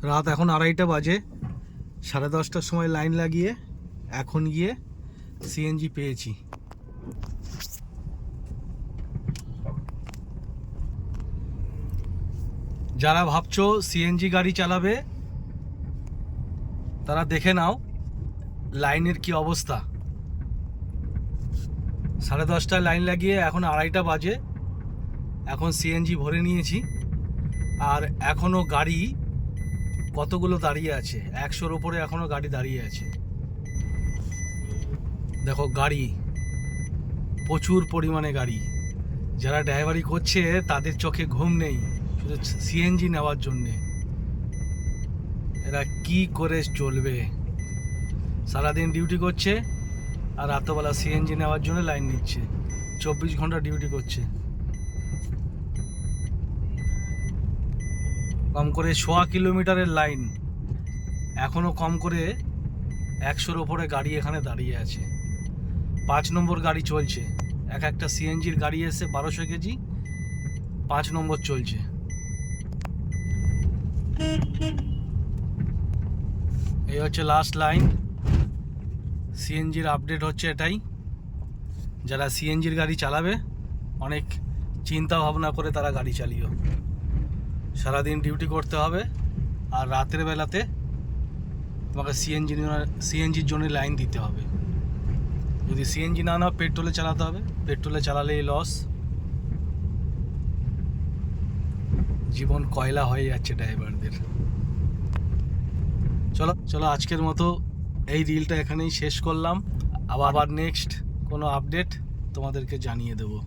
রাত এখন 2:30 বাজে। 10:30টার সময় লাইন লাগিয়ে এখন গিয়ে সিএনজি পেয়েছি। যারা ভাবছো সিএনজি গাড়ি চালাবে তারা দেখে নাও লাইনের কি অবস্থা। 10:30টায় লাইন লাগিয়ে এখন 2:30 বাজে। এখন সিএনজি ভরে নিয়েছি আর এখনো গাড়ি কতগুলো দাঁড়িয়ে আছে, 100-র ওপরে এখনো গাড়ি দাঁড়িয়ে আছে। দেখো গাড়ি, প্রচুর পরিমাণে গাড়ি। যারা ড্রাইভারি করছে তাদের চোখে ঘুম নেই শুধু সিএনজি নেওয়ার জন্যে। এরা কি করে চলবে? সারাদিন ডিউটি করছে আর রাত্রবেলা সিএনজি নেওয়ার জন্য লাইন নিচ্ছে। 24 ঘন্টা ডিউটি করছে। কম করে 1.5 কিলোমিটারের লাইন, এখনো কম করে 100-র ওপরে গাড়ি এখানে দাঁড়িয়ে আছে। 5 নম্বর গাড়ি চলছে। একটা সিএনজির গাড়ি এসে 1200 কেজি 5 নম্বর চলছে। এই হচ্ছে লাস্ট লাইন। সিএনজির আপডেট হচ্ছে এটাই। যারা সিএনজির গাড়ি চালাবে অনেক চিন্তা ভাবনা করে তারা গাড়ি চালিও। সারাদিন ডিউটি করতে হবে আর রাতের বেলাতে তোমাকে সিএনজির জন্য লাইন দিতে হবে। যদি সিএনজি না নাও পেট্রোলে চালাতে হবে। পেট্রোলে চালালেই লস। জীবন কয়লা হয়ে যাচ্ছে ড্রাইভারদের। চলো আজকের মতো এই রিলটা এখানেই শেষ করলাম। আবার নেক্সট কোনো আপডেট তোমাদেরকে জানিয়ে দেবো।